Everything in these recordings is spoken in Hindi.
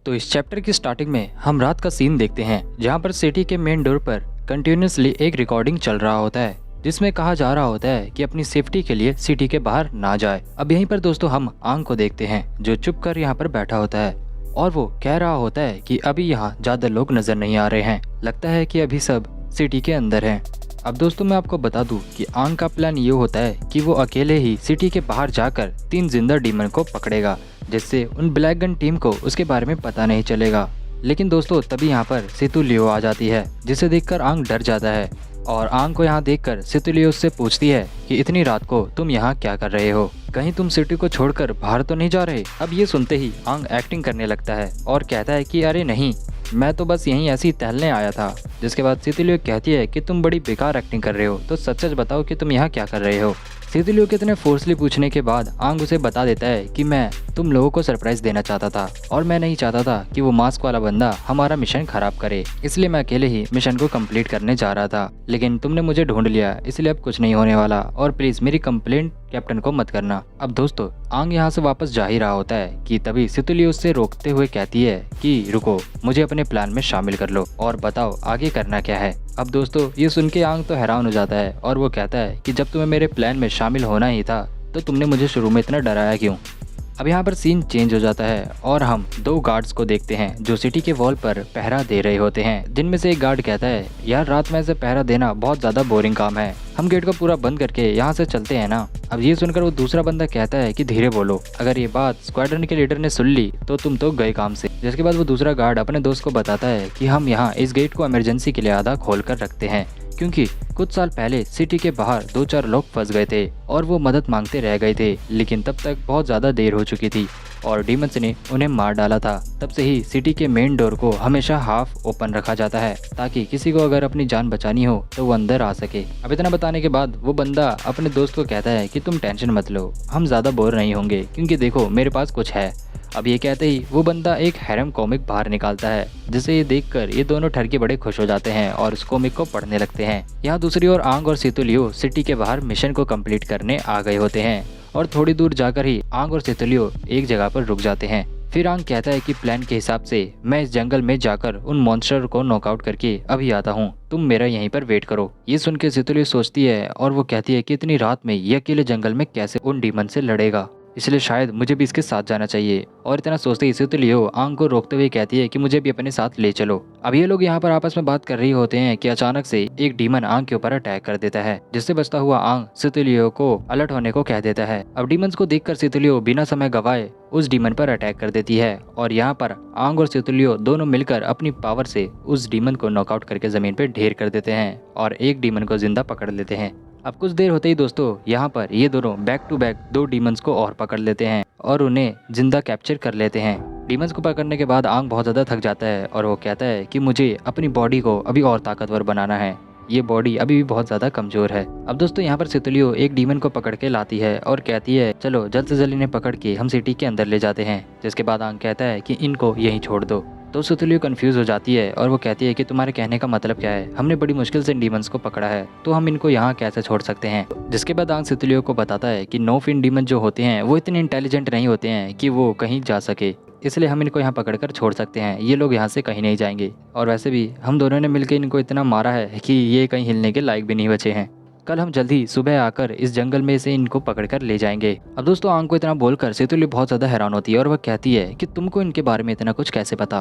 तो इस चैप्टर की स्टार्टिंग में हम रात का सीन देखते हैं जहाँ पर सिटी के मेन डोर पर कंटिन्यूसली एक रिकॉर्डिंग चल रहा होता है जिसमें कहा जा रहा होता है कि अपनी सेफ्टी के लिए सिटी के बाहर ना जाए। अब यहीं पर दोस्तों हम आंग को देखते हैं जो चुप कर यहाँ पर बैठा होता है और वो कह रहा होता है कि अभी यहाँ ज्यादा लोग नजर नहीं आ रहे हैं, लगता है कि अभी सब सिटी के अंदर हैं। अब दोस्तों मैं आपको बता दूं कि आंग का प्लान ये होता है कि वो अकेले ही सिटी के बाहर जाकर 3 जिंदा डीमन को पकड़ेगा जिससे उन ब्लैक गन टीम को उसके बारे में पता नहीं चलेगा। लेकिन दोस्तों तभी यहाँ पर सेतु लियो आ जाती है जिसे देखकर आंग डर जाता है और आंग को यहाँ देखकर सेतु लियो उससे पूछती है कि इतनी रात को तुम यहाँ क्या कर रहे हो, कहीं तुम सिटी को छोड़कर बाहर तो नहीं जा रहे। अब ये सुनते ही आंग एक्टिंग करने लगता है और कहता है कि अरे नहीं, मैं तो बस यहीं ऐसे ही टहलने आया था। जिसके बाद सेतु लियो कहती है कि तुम बड़ी बेकार एक्टिंग कर रहे हो, तो सच सच बताओ कि तुम यहाँ क्या कर रहे हो। सेतु लियो के इतने फोर्सली पूछने के बाद आंग उसे बता देता है कि मैं तुम लोगों को सरप्राइज देना चाहता था और मैं नहीं चाहता था कि वो मास्क वाला बंदा हमारा मिशन खराब करे, इसलिए मैं अकेले ही मिशन को कंप्लीट करने जा रहा था। लेकिन तुमने मुझे ढूंढ लिया, इसलिए अब कुछ नहीं होने वाला और प्लीज मेरी कंप्लेंट कैप्टन को मत करना। अब दोस्तों आंग यहाँ से वापस जा ही रहा होता है कि तभी सेतु लियो उससे रोकते हुए कहती है कि रुको, मुझे अपने प्लान में शामिल कर लो और बताओ आगे करना क्या है। अब दोस्तों ये सुन के आंग तो हैरान हो जाता है और वो कहता है कि जब तुम्हें मेरे प्लान में शामिल होना ही था तो तुमने मुझे शुरू में इतना डराया क्यों। अब यहाँ पर सीन चेंज हो जाता है और हम 2 गार्ड्स को देखते हैं जो सिटी के वॉल पर पहरा दे रहे होते हैं, जिनमें से एक गार्ड कहता है यार रात में ऐसे पहरा देना बहुत ज़्यादा बोरिंग काम है, हम गेट को पूरा बंद करके यहाँ से चलते हैं ना। अब ये सुनकर वो दूसरा बंदा कहता है कि धीरे बोलो, अगर ये बात स्क्वाड्रन के लीडर ने सुन ली तो तुम तो गए काम से। जिसके बाद वो दूसरा गार्ड अपने दोस्त को बताता है कि हम यहाँ इस गेट को इमरजेंसी के लिए आधा खोल कर रखते हैं क्योंकि कुछ साल पहले सिटी के बाहर 2-4 लोग फंस गए थे और वो मदद मांगते रह गए थे, लेकिन तब तक बहुत ज़्यादा देर हो चुकी थी और डीमंस ने उन्हें मार डाला था। तब से ही सिटी के मेन डोर को हमेशा हाफ ओपन रखा जाता है ताकि किसी को अगर अपनी जान बचानी हो तो वो अंदर आ सके। अब इतना बताने के बाद वो बंदा अपने दोस्त को कहता है कि तुम टेंशन मत लो, हम ज़्यादा बोर नहीं होंगे क्योंकि देखो मेरे पास कुछ है। अब ये कहते ही वो बंदा एक हैरम कॉमिक बाहर निकालता है जिसे ये देखकर ये दोनों ठरके बड़े खुश हो जाते हैं और उस कॉमिक को पढ़ने लगते हैं। यहाँ दूसरी ओर आंग और सेतु लियो सिटी के बाहर मिशन को कंप्लीट करने आ गए होते हैं और थोड़ी दूर जाकर ही आंग और सेतु लियो एक जगह पर रुक जाते हैं। फिर आंग कहता है कि प्लान के हिसाब से मैं इस जंगल में जाकर उन मॉन्स्टर को नॉकआउट करके अभी आता हूँ, तुम मेरा यहीं पर वेट करो। ये सुन के सेतु लियो सोचती है और वो कहती है कि इतनी रात में ये अकेले जंगल में कैसे उन डीमन से लड़ेगा, इसलिए शायद मुझे भी इसके साथ जाना चाहिए। और इतना सोचते ही सेतु लियो आंग को रोकते हुए कहती है कि मुझे भी अपने साथ ले चलो। अब ये लोग यहाँ पर आपस में बात कर रही होते हैं कि अचानक से एक डीमन आंग के ऊपर अटैक कर देता है जिससे बचता हुआ आंग सेतु लियो को अलर्ट होने को कह देता है। अब डीमंस को देखकर सेतु लियो बिना समय गवाए उस डीमन पर अटैक कर देती है और यहाँ पर आंग और सेतु लियो दोनों मिलकर अपनी पावर से उस डीमन को नॉकआउट करके जमीन पर ढेर कर देते हैं और एक डीमन को जिंदा पकड़ लेते हैं। अब कुछ देर होते ही दोस्तों यहाँ पर ये दोनों बैक टू बैक 2 डीमंस को और पकड़ लेते हैं और उन्हें जिंदा कैप्चर कर लेते हैं। डीमंस को पकड़ने के बाद आंग बहुत ज़्यादा थक जाता है और वो कहता है कि मुझे अपनी बॉडी को अभी और ताकतवर बनाना है, ये बॉडी अभी भी बहुत ज़्यादा कमज़ोर है। अब दोस्तों यहाँ पर सेतु लियो एक डीमन को पकड़ के लाती है और कहती है चलो जल्द से जल्द इन्हें पकड़ के हम सिटी के अंदर ले जाते हैं। जिसके बाद आंग कहता है कि इनको यहीं छोड़ दो। तो सेतु लियो कंफ्यूज हो जाती है और वो कहती है कि तुम्हारे कहने का मतलब क्या है, हमने बड़ी मुश्किल से इन डीमंस को पकड़ा है तो हम इनको यहाँ कैसे छोड़ सकते हैं। जिसके बाद आंग सेतु लियो को बताता है कि 9 फिन डीमन जो होते हैं वो इतने इंटेलिजेंट नहीं होते हैं कि वो कहीं जा सके, इसलिए हम इनको यहाँ पकड़कर छोड़ सकते हैं, ये लोग यहाँ से कहीं नहीं जाएंगे और वैसे भी हम दोनों ने मिलकर इनको इतना मारा है कि ये कहीं हिलने के लायक भी नहीं बचे हैं। कल हम जल्दी सुबह आकर इस जंगल में से इनको पकड़कर ले जाएंगे। अब दोस्तों आंग को इतना बोलकर सेतु लियो बहुत ज़्यादा हैरान होती है और वह कहती है कि तुमको इनके बारे में इतना कुछ कैसे पता।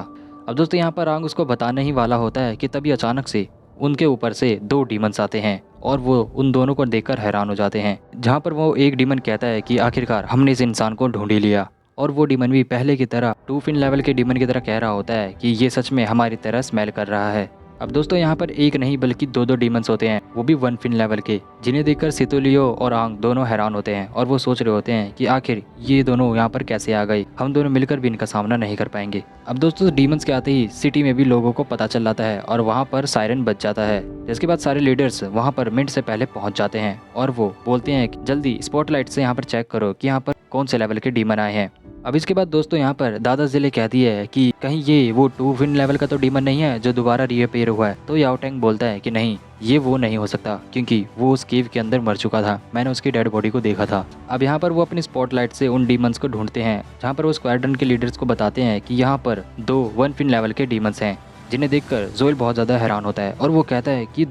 अब दोस्तों यहाँ पर आंग उसको बताने ही वाला होता है कि तभी अचानक से उनके ऊपर से 2 डीमंस आते हैं और वो उन दोनों को देखकर हैरान हो जाते हैं। जहाँ पर वो एक डीमन कहता है कि आखिरकार हमने इस इंसान को ढूंढ ही लिया और वो डीमन भी पहले की तरह 2 फिन लेवल के डीमन की तरह कह रहा होता है कि ये सच में हमारी तरह स्मेल कर रहा है। अब दोस्तों यहाँ पर एक नहीं बल्कि 2 डीमंस होते हैं, वो भी 1 फिन लेवल के, जिन्हें देखकर सेतु लियो और आंग दोनों हैरान होते हैं और वो सोच रहे होते हैं कि आखिर ये दोनों यहाँ पर कैसे आ गए, हम दोनों मिलकर भी इनका सामना नहीं कर पाएंगे। अब दोस्तों डीमंस के आते ही सिटी में भी लोगों को पता चल जाता है और वहाँ पर सायरन बज जाता है। जिसके बाद सारे लीडर्स वहाँ पर मिनट से पहले पहुँच जाते हैं और वो बोलते हैं कि जल्दी स्पॉटलाइट से यहाँ पर चेक करो कि यहाँ पर कौन से लेवल के डीमन आए हैं। अब इसके बाद दोस्तों यहाँ पर दादा जिले कहती है कि कहीं ये वो 2 विन लेवल का तो डीमन नहीं है जो दोबारा रीअपीयर हुआ है। तो याओ टैंग बोलता है कि नहीं, ये वो नहीं हो सकता क्योंकि वो उस केव के अंदर मर चुका था, मैंने उसकी डेड बॉडी को देखा था। अब यहाँ पर वो अपनी स्पॉटलाइट से उन डीमंस को ढूंढते हैं, जहाँ पर वो स्क्वाड्रन के लीडर्स को बताते हैं कि यहाँ पर 2 1 विन लेवल के डीमंस हैं, जिन्हें देखकर जोएल बहुत ज़्यादा हैरान होता है और वो कहता है कि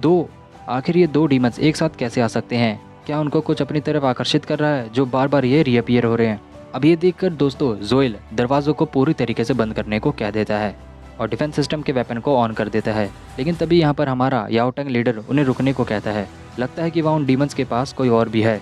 आखिर ये 2 डीमंस एक साथ कैसे आ सकते हैं, क्या उनको कुछ अपनी तरफ आकर्षित कर रहा है जो बार बार ये रीअपीयर हो रहे हैं। अब ये देखकर दोस्तों जोएल दरवाज़ों को पूरी तरीके से बंद करने को कह देता है और डिफेंस सिस्टम के वेपन को ऑन कर देता है। लेकिन तभी यहाँ पर हमारा याओ टैंग लीडर उन्हें रुकने को कहता है, लगता है कि वहाँ उन डीमंस के पास कोई और भी है।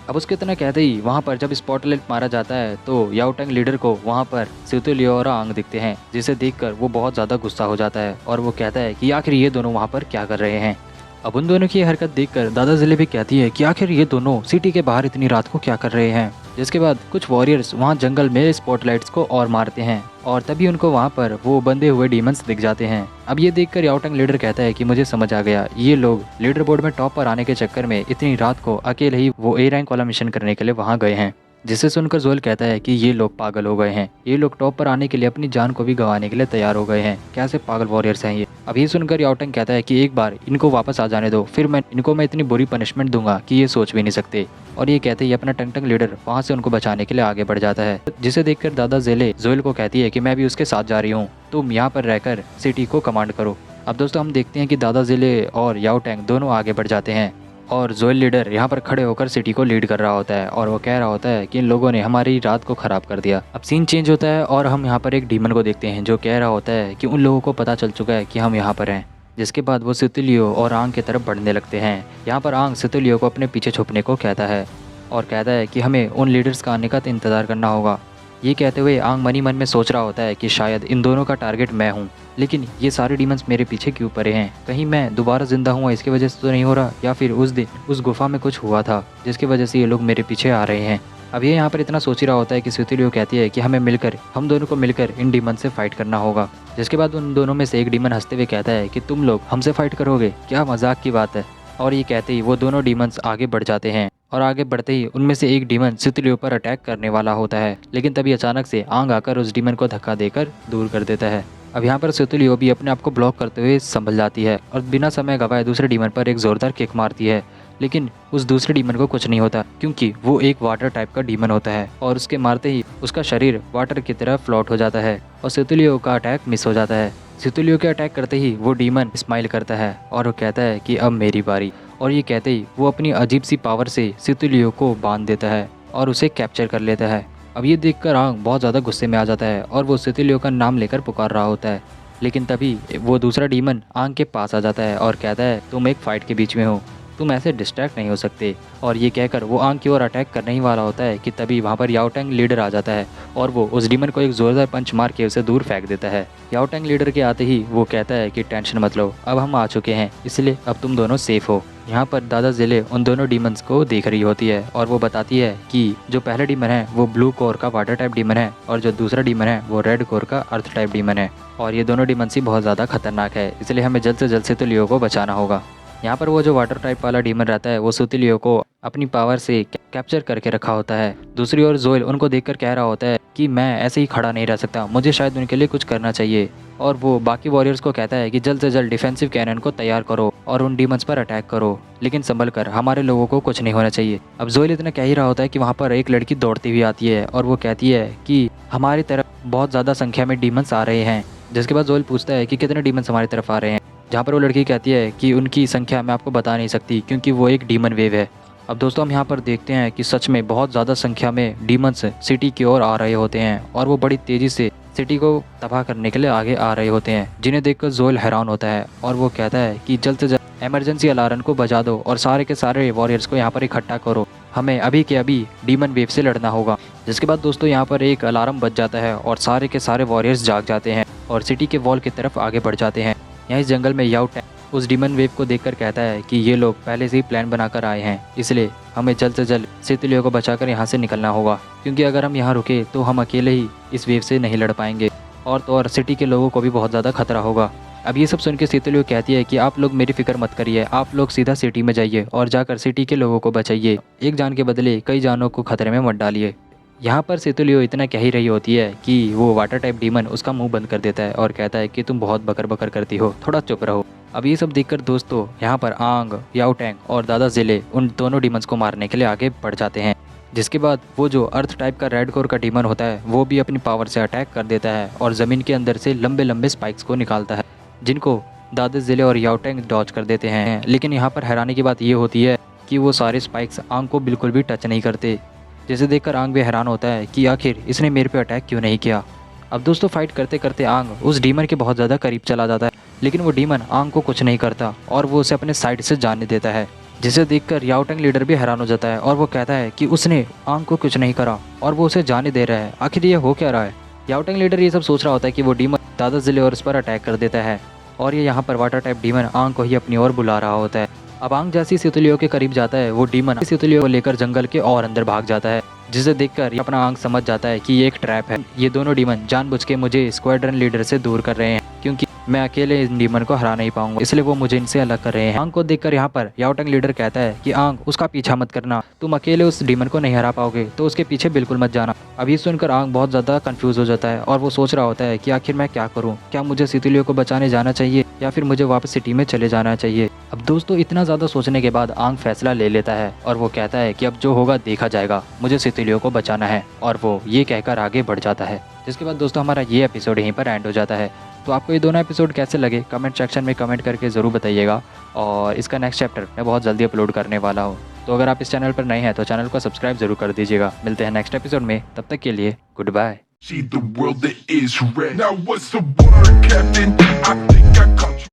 अब उसके इतना कहते ही वहाँ पर जब स्पॉटलाइट मारा जाता है तो याओ टैंग लीडर को वहाँ पर सितु लियो और आंग दिखते हैं, जिसे देखकर वो बहुत ज़्यादा गुस्सा हो जाता है और वो कहता है कि आखिर ये दोनों वहाँ पर क्या कर रहे हैं। अब उन दोनों की हरकत देखकर दादा जिले भी कहती है कि आखिर ये दोनों सिटी के बाहर इतनी रात को क्या कर रहे हैं। जिसके बाद कुछ वॉरियर्स वहाँ जंगल में स्पॉटलाइट्स को और मारते हैं और तभी उनको वहाँ पर वो बंधे हुए डीमंस दिख जाते हैं। अब ये देखकर याओ टैंग लीडर कहता है कि मुझे समझ आ गया, ये लोग लीडर बोर्ड में टॉप पर आने के चक्कर में इतनी रात को अकेले ही वो ए रैंक वाला मिशन करने के लिए वहाँ गए हैं। जिसे सुनकर जोएल कहता है कि ये लोग पागल हो गए हैं, ये लोग टॉप पर आने के लिए अपनी जान को भी गंवाने के लिए तैयार हो गए हैं, कैसे पागल वॉरियर्स हैं ये। अब ये सुनकर याओ टैंग कहता है कि एक बार इनको वापस आ जाने दो, फिर मैं इतनी बुरी पनिशमेंट दूंगा कि ये सोच भी नहीं सकते। और ये कहते ही अपना टंग टंग लीडर वहाँ से उनको बचाने के लिए आगे बढ़ जाता है, जिसे देखकर दादा जिले जोएल को कहती है कि मैं भी उसके साथ जा रही हूँ, तुम यहाँ पर रहकर सिटी को कमांड करो। अब दोस्तों हम देखते हैं कि दादा जिले और याओ टैंग दोनों आगे बढ़ जाते हैं और जोएल लीडर यहाँ पर खड़े होकर सिटी को लीड कर रहा होता है और वो कह रहा होता है कि इन लोगों ने हमारी रात को खराब कर दिया। अब सीन चेंज होता है और हम यहाँ पर एक डीमन को देखते हैं जो कह रहा होता है कि उन लोगों को पता चल चुका है कि हम यहाँ पर हैं। जिसके बाद वो सितु लियो और आंग की तरफ बढ़ने लगते हैं। यहाँ पर आंग सितु लियो को अपने पीछे छुपने को कहता है और कहता है कि हमें उन लीडर्स का आने का इंतज़ार करना होगा। ये कहते हुए आंग मनी मन में सोच रहा होता है कि शायद इन दोनों का टारगेट मैं हूँ, लेकिन ये सारे डीमंस मेरे पीछे क्यों पड़े हैं, कहीं मैं दोबारा जिंदा हुआ इसकी वजह से तो नहीं हो रहा, या फिर उस दिन उस गुफा में कुछ हुआ था जिसकी वजह से ये लोग मेरे पीछे आ रहे हैं। अब ये यहाँ पर इतना सोच ही रहा होता है कि सितु लियो कहती है कि हम दोनों को मिलकर इन डीमन से फाइट करना होगा। जिसके बाद उन दोनों में से एक डीमन हंसते हुए कहता है कि तुम लोग हमसे फाइट करोगे, क्या मजाक की बात है। और ये कहते ही वो दोनों डीमंस आगे बढ़ जाते हैं और आगे बढ़ते ही उनमें से एक डीमन सितु लियो पर अटैक करने वाला होता है, लेकिन तभी अचानक से आंग आकर उस डीमन को धक्का देकर दूर कर देता है। अब यहाँ पर सितु लियो भी अपने आप को ब्लॉक करते हुए संभल जाती है और बिना समय गवाए दूसरे डीमन पर एक जोरदार किक मारती है, लेकिन उस दूसरे डीमन को कुछ नहीं होता क्योंकि वो एक वाटर टाइप का डीमन होता है और उसके मारते ही उसका शरीर वाटर की तरह फ्लोट हो जाता है और सितु लियो का अटैक मिस हो जाता है। सितु लियो के अटैक करते ही वो डीमन स्माइल करता है और वो कहता है कि अब मेरी बारी, और ये कहते ही वो अपनी अजीब सी पावर से सितु लियो को बांध देता है और उसे कैप्चर कर लेता है। अब ये देखकर आंग बहुत ज़्यादा गुस्से में आ जाता है और वो सितु लियो का नाम लेकर पुकार रहा होता है, लेकिन तभी वो दूसरा डीमन आंग के पास आ जाता है और कहता है तुम एक फाइट के बीच में हो, तुम ऐसे डिस्ट्रैक्ट नहीं हो सकते। और ये कहकर वो आंग की ओर अटैक करने ही वाला होता है कि तभी वहाँ पर याओ टैंग लीडर आ जाता है और वो उस डीमन को एक जोरदार पंच मार के उसे दूर फेंक देता है। याओ टैंग लीडर के आते ही वो कहता है कि टेंशन मत लो, अब हम आ चुके हैं, इसलिए अब तुम दोनों सेफ हो। यहाँ पर दादा जिले उन दोनों डीमंस को देख रही होती है और वो बताती है कि जो पहला डीमन है वो ब्लू कोर का वाटर टाइप डीमन है और जो दूसरा डीमन है वो रेड कोर का अर्थ टाइप डीमन है और ये दोनों डीमंस ही बहुत ज़्यादा खतरनाक है, इसलिए हमें जल्द से जल्द सितु लियो को बचाना होगा। यहाँ पर वो जो वाटर टाइप वाला डीमन रहता है वो सितु लियो को अपनी पावर से कैप्चर करके रखा होता है। दूसरी ओर जोएल उनको देखकर कह रहा होता है कि मैं ऐसे ही खड़ा नहीं रह सकता, मुझे शायद उनके लिए कुछ करना चाहिए। और वो बाकी वॉरियर्स को कहता है कि जल्द से जल्द डिफेंसिव कैनन को तैयार करो और उन डीमंस पर अटैक करो, लेकिन संभल कर, हमारे लोगों को कुछ नहीं होना चाहिए। अब जोएल इतना कह ही रहा होता है कि वहाँ पर एक लड़की दौड़ती हुई आती है और वो कहती है कि हमारी तरफ बहुत ज़्यादा संख्या में डीमंस आ रहे हैं। जिसके बाद जोएल पूछता है कि कितने डीमंस हमारी तरफ आ रहे हैं, जहाँ पर वो लड़की कहती है कि उनकी संख्या मैं आपको बता नहीं सकती क्योंकि वो एक डीमन वेव है। अब दोस्तों हम यहाँ पर देखते हैं कि सच में बहुत ज़्यादा संख्या में डीमंस सिटी की ओर आ रहे होते हैं और वो बड़ी तेज़ी से सिटी को तबाह करने के लिए आगे आ रहे होते हैं, जिन्हें देखकर जोएल हैरान होता है और वो कहता है कि जल्द से जल्द इमरजेंसी अलार्म को बजा दो और सारे के सारे वॉरियर्स को यहाँ पर इकट्ठा करो, हमें अभी के अभी डीमन वेव से लड़ना होगा। जिसके बाद दोस्तों यहाँ पर एक अलार्म बज जाता है और सारे के सारे वॉरियर्स जाग जाते हैं और सिटी के वॉल की तरफ आगे बढ़ जाते हैं। यहाँ इस जंगल में याओ टैंग उस डीमन वेव को देखकर कहता है कि ये लोग पहले से ही प्लान बनाकर आए हैं, इसलिए हमें जल्द से जल्द सितु लियो को बचाकर यहाँ से निकलना होगा, क्योंकि अगर हम यहाँ रुके तो हम अकेले ही इस वेव से नहीं लड़ पाएंगे और तो और सिटी के लोगों को भी बहुत ज़्यादा खतरा होगा। अब ये सब सुन के सितु लियो कहती है कि आप लोग मेरी फिक्र मत करिए, आप लोग सीधा सिटी में जाइए और जाकर सिटी के लोगों को बचाइए, एक जान के बदले कई जानों को खतरे में मत डालिए। यहाँ पर सेतुलियो इतना कह ही रही होती है कि वो वाटर टाइप डीमन उसका मुंह बंद कर देता है और कहता है कि तुम बहुत बकर बकर करती हो, थोड़ा चुप रहो। अब ये सब देखकर दोस्तों यहाँ पर आंग, याओ टैंग और दादा जिले उन दोनों डीमंस को मारने के लिए आगे बढ़ जाते हैं। जिसके बाद वो जो अर्थ टाइप का रेड कोर का डीमन होता है वो भी अपनी पावर से अटैक कर देता है और ज़मीन के अंदर से लंबे लंबे स्पाइक्स को निकालता है, जिनको दादा जिले और याओ टैंग डॉज कर देते हैं। लेकिन यहाँ पर हैरानी की बात ये होती है कि वो सारे स्पाइक्स आंग को बिल्कुल भी टच नहीं करते, जिसे देखकर आंग भी हैरान होता है कि आखिर इसने मेरे पे अटैक क्यों नहीं किया। अब दोस्तों फाइट करते करते आंग उस डीमन के बहुत ज़्यादा करीब चला जाता है, लेकिन वो डीमन आंग को कुछ नहीं करता और वो उसे अपने साइड से जाने देता है, जिसे देखकर याओ टैंग लीडर भी हैरान हो जाता है और वो कहता है कि उसने आंग को कुछ नहीं करा और वो उसे जाने दे रहा है, आखिर ये हो क्या रहा है। याओ टैंग लीडर ये सब सोच रहा होता है कि वो डीमन दादा जिले और उस पर अटैक कर देता है और ये यहाँ पर वाटर टाइप डीमन आंग को ही अपनी ओर बुला रहा होता है। अब आंग जैसी सेतुलियो के करीब जाता है वो डीमन सेतुलियो को लेकर जंगल के और अंदर भाग जाता है, जिसे देखकर अपना आंग समझ जाता है कि ये एक ट्रैप है। ये दोनों डीमन जानबूझ के मुझे स्क्वाड्रन लीडर से दूर कर रहे हैं, क्योंकि मैं अकेले इन डीमन को हरा नहीं पाऊंगा, इसलिए वो मुझे इनसे अलग कर रहे हैं। आंग को देखकर यहाँ पर याओ टैंग लीडर कहता है कि आंग उसका पीछा मत करना, तुम अकेले उस डीमन को नहीं हरा पाओगे, तो उसके पीछे बिल्कुल मत जाना। अब ये सुनकर आंग बहुत ज़्यादा कंफ्यूज हो जाता है और वो सोच रहा होता है कि आखिर मैं क्या करूँ, क्या मुझे सेतुलियो को बचाने जाना चाहिए या फिर मुझे वापस सिटी में चले जाना चाहिए। अब दोस्तों इतना ज़्यादा सोचने के बाद आंग फैसला ले लेता है और वो कहता है कि अब जो होगा देखा जाएगा, मुझे सेतुलियो को बचाना है, और वो ये कहकर आगे बढ़ जाता है। जिसके बाद दोस्तों हमारा ये एपिसोड यहीं पर एंड हो जाता है। तो आपको ये दोनों एपिसोड कैसे लगे कमेंट सेक्शन में कमेंट करके ज़रूर बताइएगा, और इसका नेक्स्ट चैप्टर मैं बहुत जल्दी अपलोड करने वाला हूँ। तो अगर आप इस चैनल पर नए हैं तो चैनल को सब्सक्राइब जरूर कर दीजिएगा। मिलते हैं नेक्स्ट एपिसोड में, तब तक के लिए good bye. See the world that is red. Now what's the word, Captain? I think I caught you.